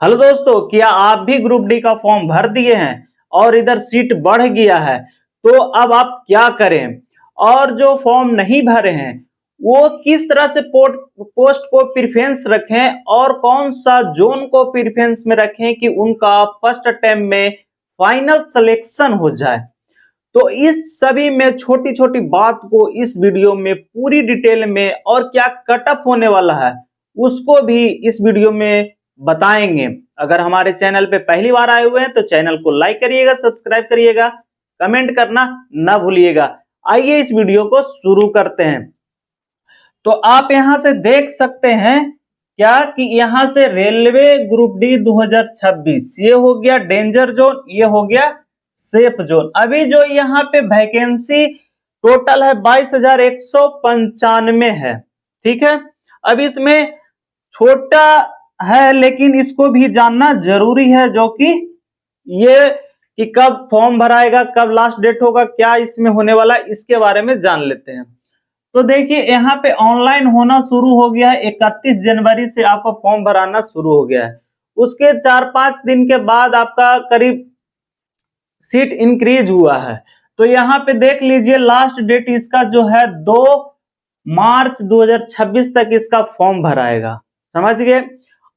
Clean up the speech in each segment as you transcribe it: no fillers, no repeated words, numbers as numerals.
Hello दोस्तों, क्या आप भी ग्रुप डी का फॉर्म भर दिए हैं और इधर सीट बढ़ गया है? तो अब आप क्या करें? और जो फॉर्म नहीं भरे हैं वो किस तरह से पोस्ट को प्रेफरेंस रखें और कौन सा जोन को प्रेफरेंस में रखें कि उनका फर्स्ट अटेम्प्ट में फाइनल सिलेक्शन हो जाए। तो इस सभी में छोटी-छोटी बात को इस वीडियो में पूरी डिटेल में और क्या कट ऑफ होने वाला है, उसको भी इस वीडियो में बताएँगे। अगर हमारे चैनल पे पहली बार आए हुए हैं तो चैनल को लाइक करिएगा, सब्सक्राइब करिएगा, कमेंट करना ना भूलिएगा। आइए इस वीडियो को शुरू करते हैं। तो आप यहां से देख सकते हैं क्या कि यहां से रेलवे ग्रुप डी 2026 ये हो गया डेंजर जोन, ये हो गया सेफ जोन। अभी जो यहाँ पे वैकेंसी टोटल है 22,195 है। ठीक है, अब इसमें छोटा है लेकिन इसको भी जानना जरूरी है, जो कि ये कि कब फॉर्म भराएगा, कब लास्ट डेट होगा, क्या इसमें होने वाला है, इसके बारे में जान लेते हैं। तो देखिए यहाँ पे ऑनलाइन होना शुरू हो गया है। 31 जनवरी से आपका फॉर्म भराना शुरू हो गया है। उसके 4-5 दिन के बाद आपका करीब सीट इंक्रीज हुआ है। तो यहाँ पे देख लीजिए लास्ट डेट इसका जो है 2 मार्च 2026 तक इसका फॉर्म भराएगा। समझ गए?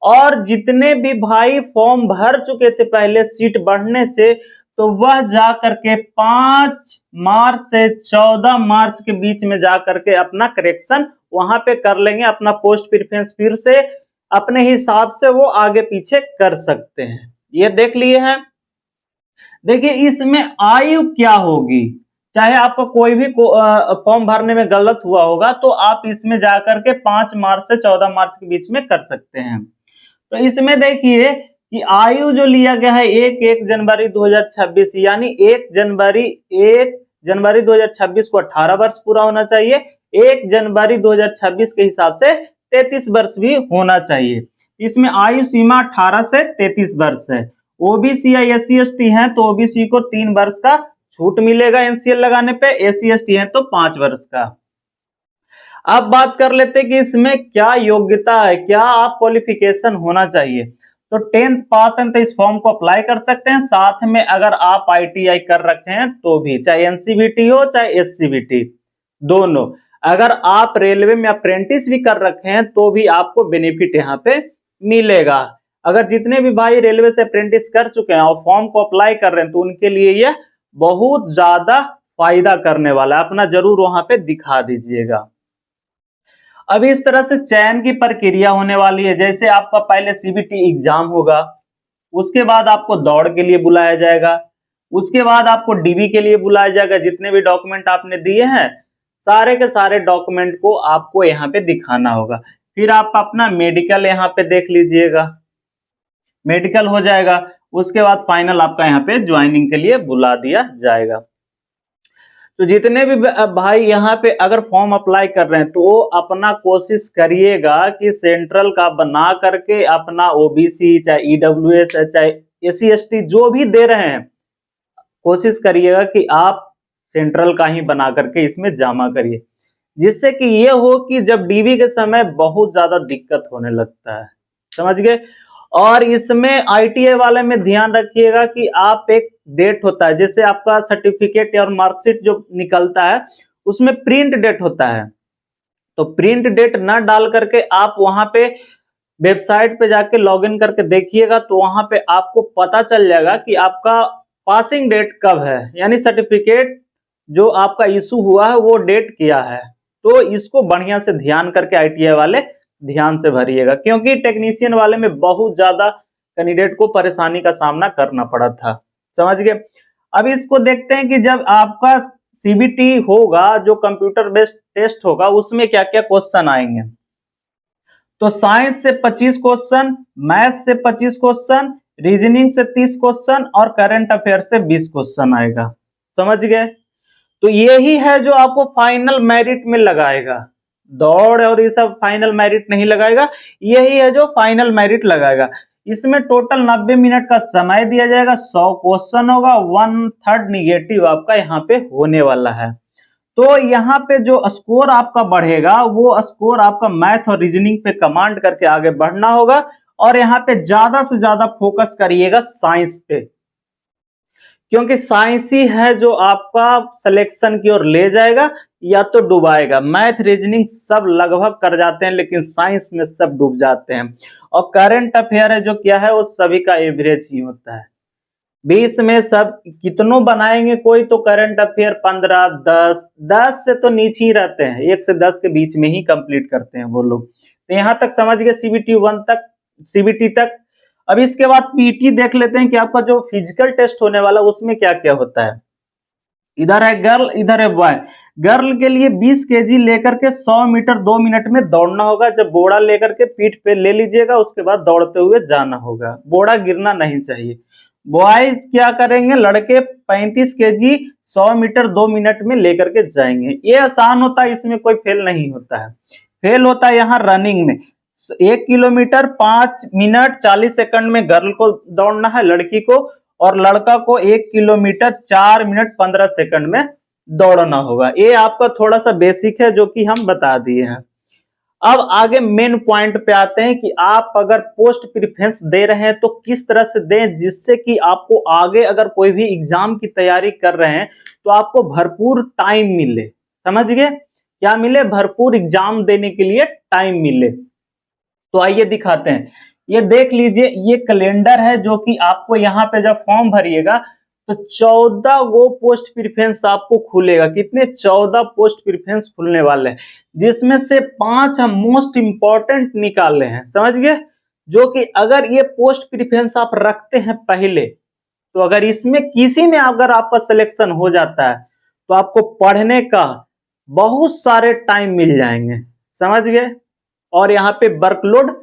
और जितने भी भाई फॉर्म भर चुके थे पहले सीट बढ़ने से, तो वह जा करके 5 मार्च से 14 मार्च के बीच में जा करके अपना करेक्शन वहां पे कर लेंगे। अपना पोस्ट प्रेफरेंस फिर से अपने हिसाब से वो आगे पीछे कर सकते हैं। ये देख लिए हैं। देखिए इसमें आयु क्या होगी, चाहे आपका कोई भी फॉर्म भरने में गलत हुआ होगा तो आप इसमें जाकर के 5 मार्च से 14 मार्च के बीच में कर सकते हैं। तो इसमें देखिए कि आयु जो लिया गया है 1 जनवरी 2026, यानी 1 जनवरी 2026 को 18 वर्ष पूरा होना चाहिए। 1 जनवरी 2026 के हिसाब से 33 वर्ष भी होना चाहिए। इसमें आयु सीमा 18 से 33 वर्ष है। ओबीसी या एससी एसटी हैं तो ओबीसी को 3 वर्ष का छूट मिलेगा एनसीएल लगाने पे, एससी एसटी हैं तो 5 वर्ष का। अब बात कर लेते हैं कि इसमें क्या योग्यता है, क्या आप क्वालिफिकेशन होना चाहिए। तो 10th पास हैं तो इस फॉर्म को अप्लाई कर सकते हैं। साथ में अगर आप आईटीआई कर रखे हैं तो भी, चाहे एनसीवीटी हो चाहे एससीवीटी, दोनों। अगर आप रेलवे में अप्रेंटिस भी कर रखे हैं तो भी आपको बेनिफिट यहाँ पे मिलेगा। अगर जितने भी भाई रेलवे से अप्रेंटिस कर चुके हैं और फॉर्म को अप्लाई कर रहे हैं तो उनके लिए यह बहुत ज्यादा फायदा करने वाला है। अपना जरूर वहां पे दिखा दीजिएगा। अब इस तरह से चयन की प्रक्रिया होने वाली है। जैसे आपका पहले सीबीटी एग्जाम होगा, उसके बाद आपको दौड़ के लिए बुलाया जाएगा, उसके बाद आपको डीबी के लिए बुलाया जाएगा। जितने भी डॉक्यूमेंट आपने दिए हैं सारे के सारे डॉक्यूमेंट को आपको यहाँ पे दिखाना होगा। फिर आप अपना मेडिकल यहाँ पे देख लीजिएगा, मेडिकल हो जाएगा। उसके बाद फाइनल आपका यहाँ पे ज्वाइनिंग के लिए बुला दिया जाएगा। तो जितने भी भाई यहाँ पे अगर फॉर्म अप्लाई कर रहे हैं तो अपना कोशिश करिएगा कि सेंट्रल का बना करके अपना ओबीसी चाहे ईडब्ल्यूएस चाहे एससी एसटी जो भी दे रहे हैं, कोशिश करिएगा कि आप सेंट्रल का ही बना करके इसमें जमा करिए, जिससे कि ये हो कि जब डीवी के समय बहुत ज्यादा दिक्कत होने लगता है। समझ गए? और इसमें आईटीआई वाले में ध्यान रखिएगा कि आप एक डेट होता है, जैसे आपका सर्टिफिकेट और मार्कशीट जो निकलता है उसमें प्रिंट डेट होता है। तो प्रिंट डेट ना डाल करके आप वहां पे वेबसाइट पे जाके लॉगिन करके देखिएगा, तो वहां पे आपको पता चल जाएगा कि आपका पासिंग डेट कब है, यानी सर्टिफिकेट जो आपका इशू हुआ है वो डेट क्या है। तो इसको बढ़िया से ध्यान करके आईटीआई वाले ध्यान से भरिएगा, क्योंकि टेक्नीशियन वाले में बहुत ज्यादा कैंडिडेट को परेशानी का सामना करना पड़ा था। समझ गए? अब इसको देखते हैं कि जब आपका सीबीटी होगा, जो कंप्यूटर बेस्ड टेस्ट होगा, उसमें क्या क्या क्वेश्चन आएंगे। तो साइंस से 25 क्वेश्चन, मैथ से 25 क्वेश्चन, रीजनिंग से 30 क्वेश्चन और करंट अफेयर से 20 क्वेश्चन आएगा। समझ गए? तो यही है जो आपको फाइनल मेरिट में लगाएगा। दौड़ और ये सब फाइनल मेरिट नहीं लगाएगा, यही है जो फाइनल मेरिट लगाएगा। इसमें टोटल 90 मिनट का समय दिया जाएगा, 100 क्वेश्चन होगा, 1/3 निगेटिव आपका यहाँ पे होने वाला है। तो यहाँ पे जो स्कोर आपका बढ़ेगा वो स्कोर आपका मैथ और रीजनिंग पे कमांड करके आगे बढ़ना होगा, और यहाँ पे ज्यादा से ज्यादा फोकस करिएगा साइंस पे, क्योंकि साइंस ही है जो आपका सिलेक्शन की ओर ले जाएगा या तो डुबाएगा। मैथ रीजनिंग सब लगभग कर जाते हैं, लेकिन साइंस में सब डूब जाते हैं। और करंट अफेयर है जो क्या है, वो सभी का एवरेज ही होता है। 20 में सब कितनों बनाएंगे कोई, तो करंट अफेयर 15, 10 से तो नीचे ही रहते हैं, 1 से 10 के बीच में ही कंप्लीट करते हैं वो लोग। तो यहां तक समझ गए सीबीटी 1 तक, सीबीटी तक। अब इसके बाद पीटी देख लेते हैं कि आपका जो फिजिकल टेस्ट होने वाला उसमें क्या क्या होता है। इधर है गर्ल, इधर है बॉय। गर्ल के लिए 20 केजी लेकर के 100 मीटर 2 मिनट में दौड़ना होगा। जब बोड़ा लेकर के पीठ पे ले लीजिएगा, उसके बाद दौड़ते हुए जाना होगा, बोड़ा गिरना नहीं चाहिए। बॉयज क्या करेंगे, लड़के 35 केजी 100 मीटर 2 मिनट में लेकर के जाएंगे। ये आसान होता है, इसमें कोई फेल नहीं होता है। फेल होता है यहाँ रनिंग में। 1 किलोमीटर 5 मिनट 40 सेकंड में गर्ल को दौड़ना है, लड़की को, और लड़का को 1 किलोमीटर 4 मिनट 15 सेकंड में दौड़ना होगा। ये आपका थोड़ा सा बेसिक है जो कि हम बता दिए हैं। अब आगे मेन पॉइंट पे आते हैं कि आप अगर पोस्ट प्रेफरेंस दे रहे हैं तो किस तरह से दें, जिससे कि आपको आगे अगर कोई भी एग्जाम की तैयारी कर रहे हैं तो आपको भरपूर टाइम मिले। समझ गए, क्या मिले, भरपूर एग्जाम देने के लिए टाइम मिले। तो आइए दिखाते हैं। ये देख लीजिए, ये कैलेंडर है जो कि आपको यहाँ पे जब फॉर्म भरिएगा तो 14 वो पोस्ट प्रेफरेंस आपको खुलेगा। कितने, 14 पोस्ट प्रेफरेंस खुलने वाले हैं, जिसमें से 5 हम मोस्ट इंपॉर्टेंट निकाले हैं। समझ गए, जो कि अगर ये पोस्ट प्रेफरेंस आप रखते हैं पहले, तो अगर इसमें किसी में अगर आपका सिलेक्शन हो जाता है तो आपको पढ़ने का बहुत सारे टाइम मिल जाएंगे। समझ गए, और यहाँ पे वर्कलोड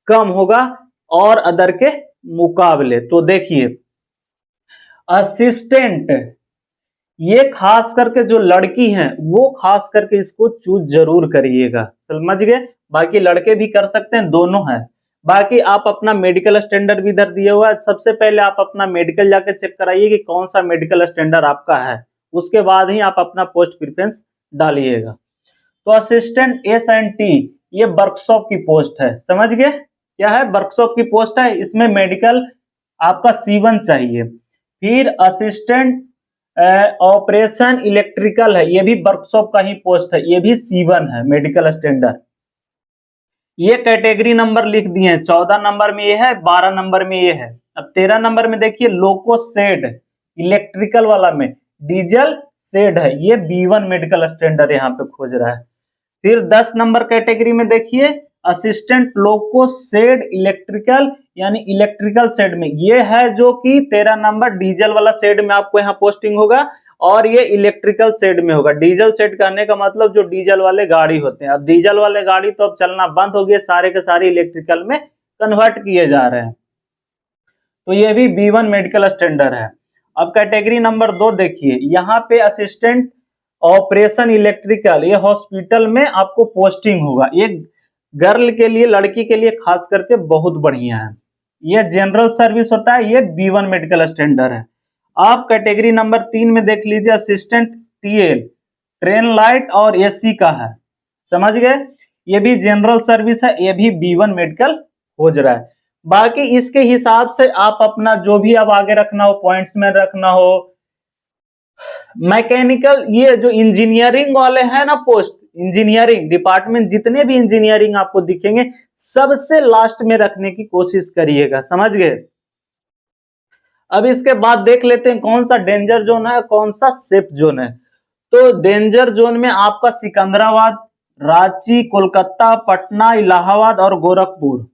कम होगा और अदर के मुकाबले। तो देखिए, असिस्टेंट, ये खास करके जो लड़की हैं वो खास करके इसको चूज जरूर करिएगा। समझ गए, बाकी लड़के भी कर सकते हैं, दोनों है। बाकी आप अपना मेडिकल स्टैंडर्ड भी इधर दिया हुआ है। सबसे पहले आप अपना मेडिकल जाके चेक कराइए कि कौन सा मेडिकल स्टैंडर्ड आपका है, उसके बाद ही आप अपना पोस्ट प्रेफरेंस डालिएगा। तो असिस्टेंट S&T ये वर्कशॉप की पोस्ट है। समझ गए, क्या है, वर्कशॉप की पोस्ट है। इसमें मेडिकल आपका C1 चाहिए। फिर असिस्टेंट ऑपरेशन इलेक्ट्रिकल है, ये भी वर्कशॉप का ही पोस्ट है, ये भी C1 है, मेडिकल स्टैंडर्ड। ये कैटेगरी नंबर लिख दिए हैं, 14 नंबर में ये है, 12 नंबर में ये है। अब 13 नंबर में देखिए, लोको शेड इलेक्ट्रिकल वाला में डीजल शेड है, ये B1 मेडिकल स्टैंडर्ड यहाँ पे खोज रहा है। फिर 10 नंबर कैटेगरी में देखिए, असिस्टेंट लोको शेड इलेक्ट्रिकल, यानी इलेक्ट्रिकल शेड में ये है, जो कि 13 नंबर डीजल वाला शेड में आपको यहाँ पोस्टिंग होगा, और ये इलेक्ट्रिकल शेड में होगा। डीजल शेड कहने का मतलब जो डीजल वाले गाड़ी होते हैं। अब डीजल वाले गाड़ी तो अब चलना बंद हो गए, सारे के सारे इलेक्ट्रिकल में कन्वर्ट किए जा रहे हैं। तो ये भी B1 मेडिकल स्टैंडर्ड है। अब कैटेगरी नंबर 2 देखिए, यहाँ पे असिस्टेंट ऑपरेशन इलेक्ट्रिकल, ये हॉस्पिटल में आपको पोस्टिंग होगा। ये गर्ल के लिए, लड़की के लिए खास करके बहुत बढ़िया है। ये जनरल सर्विस होता है, ये B1 मेडिकल स्टैंडर्ड है। आप कैटेगरी नंबर 3 में देख लीजिए, असिस्टेंट TL ट्रेन लाइट और AC का है। समझ गए, ये भी जनरल सर्विस है, ये भी B1 मेडिकल हो रहा है। बाकी इसके हिसाब से आप अपना जो भी अब आगे रखना हो, पॉइंट्स में रखना हो। मैकेनिकल, ये जो इंजीनियरिंग वाले हैं ना पोस्ट, इंजीनियरिंग डिपार्टमेंट, जितने भी इंजीनियरिंग आपको दिखेंगे सबसे लास्ट में रखने की कोशिश करिएगा। समझ गए। अब इसके बाद देख लेते हैं कौन सा डेंजर जोन है, कौन सा सेफ जोन है। तो डेंजर जोन में आपका सिकंदराबाद, रांची, कोलकाता, पटना, इलाहाबाद और गोरखपुर।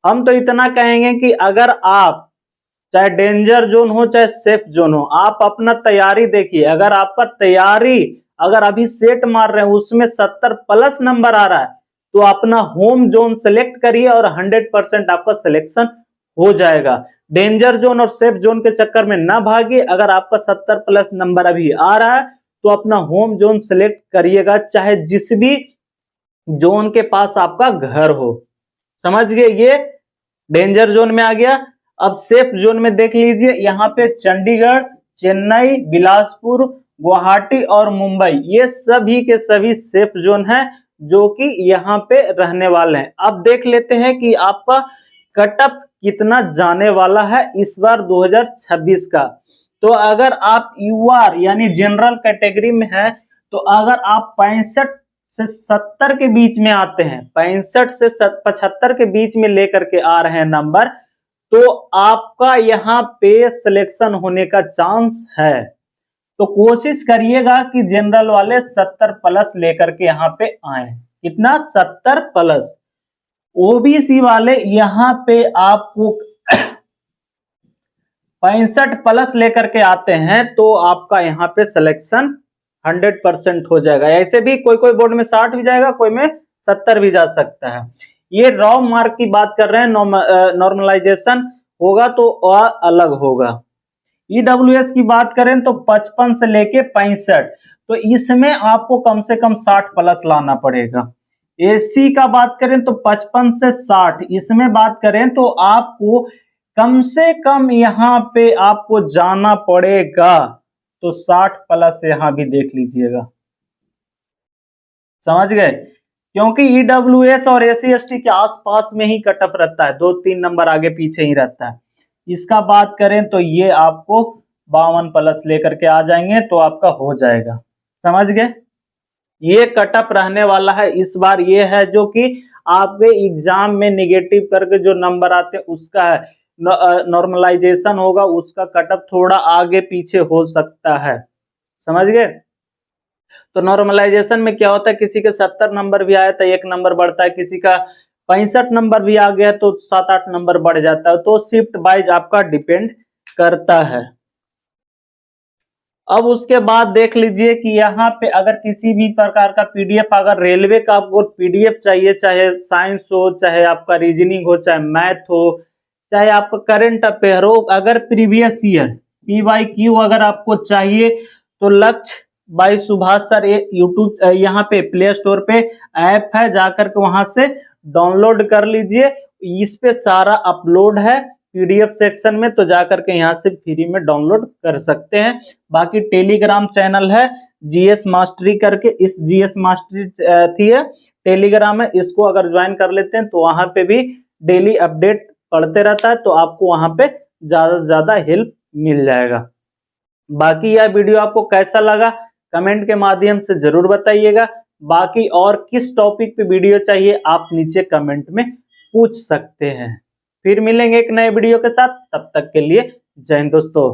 हम तो इतना कहेंगे कि अगर आप चाहे डेंजर जोन हो चाहे सेफ जोन हो, आप अपना तैयारी देखिए। अगर आपका तैयारी अगर अभी सेट मार रहे हैं, उसमें 70 प्लस नंबर आ रहा है, तो अपना होम जोन सेलेक्ट करिए और 100% आपका सिलेक्शन हो जाएगा। डेंजर जोन और सेफ जोन के चक्कर में ना भागिए। अगर आपका 70 प्लस नंबर अभी आ रहा है तो अपना होम जोन सेलेक्ट करिएगा, चाहे जिस भी जोन के पास आपका घर हो। समझ गए, ये डेंजर जोन में आ गया। अब सेफ जोन में देख लीजिए, यहाँ पे चंडीगढ़, चेन्नई, बिलासपुर, गुवाहाटी और मुंबई, ये सभी के सभी सेफ जोन है जो कि यहाँ पे रहने वाले हैं। अब देख लेते हैं कि आपका कट ऑफ कितना जाने वाला है इस बार 2026 का। तो अगर आप यूआर यानी जनरल कैटेगरी में है, तो अगर आप 65 से 70 के बीच में आते हैं, 65 से 75 के बीच में लेकर के आ रहे हैं नंबर, तो आपका यहाँ पे सिलेक्शन होने का चांस है। तो कोशिश करिएगा कि जनरल वाले 70 प्लस लेकर के यहाँ पे आए। कितना? 70 प्लस। ओबीसी वाले यहाँ पे आपको 65 प्लस लेकर के आते हैं तो आपका यहाँ पे सिलेक्शन 100% हो जाएगा। ऐसे भी कोई कोई बोर्ड में 60 भी जाएगा, कोई में 70 भी जा सकता है। ये रॉ मार्क की बात कर रहे हैं, नॉर्मलाइजेशन होगा तो अलग होगा। ईडब्ल्यूएस की बात करें तो 55 से लेके 65, तो इसमें आपको कम से कम 60 प्लस लाना पड़ेगा। एससी का बात करें तो 55 से 60, इसमें बात करें तो आपको कम से कम यहाँ पे आपको जाना पड़ेगा तो 60 प्लस यहाँ भी देख लीजिएगा। समझ गए? क्योंकि ईडब्ल्यूएस और एससी एसटी के आसपास में ही कटअप रहता है, 2-3 नंबर आगे पीछे ही रहता है। इसका बात करें तो ये आपको 52 प्लस लेकर के आ जाएंगे तो आपका हो जाएगा। समझ गए? ये कटअप रहने वाला है इस बार। ये है जो कि आपके एग्जाम में निगेटिव करके जो नंबर आते हैं उसका है। नॉर्मलाइजेशन होगा, उसका कटअप थोड़ा आगे पीछे हो सकता है। समझ गए? तो नॉर्मलाइजेशन में क्या होता है, किसी के 70 नंबर भी आया तो 1 नंबर बढ़ता है, किसी का 65 नंबर भी आ गया तो 7-8 नंबर बढ़ जाता है। तो शिफ्ट वाइज आपका डिपेंड करता है। अब उसके बाद देख लीजिए कि यहाँ पे अगर किसी भी प्रकार का पीडीएफ, अगर रेलवे का आपको पीडीएफ चाहिए, चाहे साइंस हो, चाहे आपका रीजनिंग हो, चाहे मैथ हो, चाहे आपका करंट अफेयर हो, अगर प्रीवियस ईयर पीवाईक्यू अगर आपको चाहिए तो लक्ष्य बाई सुभाष सर यूट्यूब यहाँ पे प्ले स्टोर पे ऐप है, जाकर के वहां से डाउनलोड कर लीजिए। इस पे सारा अपलोड है पीडीएफ सेक्शन में, तो जाकर के यहाँ से फ्री में डाउनलोड कर सकते हैं। बाकी टेलीग्राम चैनल है जीएस मास्टरी करके, इस जीएस मास्टरी थी है टेलीग्राम है, इसको अगर ज्वाइन कर लेते हैं तो वहां पे भी डेली अपडेट पढ़ते रहता है, तो आपको वहां पे ज्यादा से ज्यादा हेल्प मिल जाएगा। बाकी यह वीडियो आपको कैसा लगा कमेंट के माध्यम से जरूर बताइएगा। बाकी और किस टॉपिक पे वीडियो चाहिए आप नीचे कमेंट में पूछ सकते हैं। फिर मिलेंगे एक नए वीडियो के साथ, तब तक के लिए जय हिंद दोस्तों।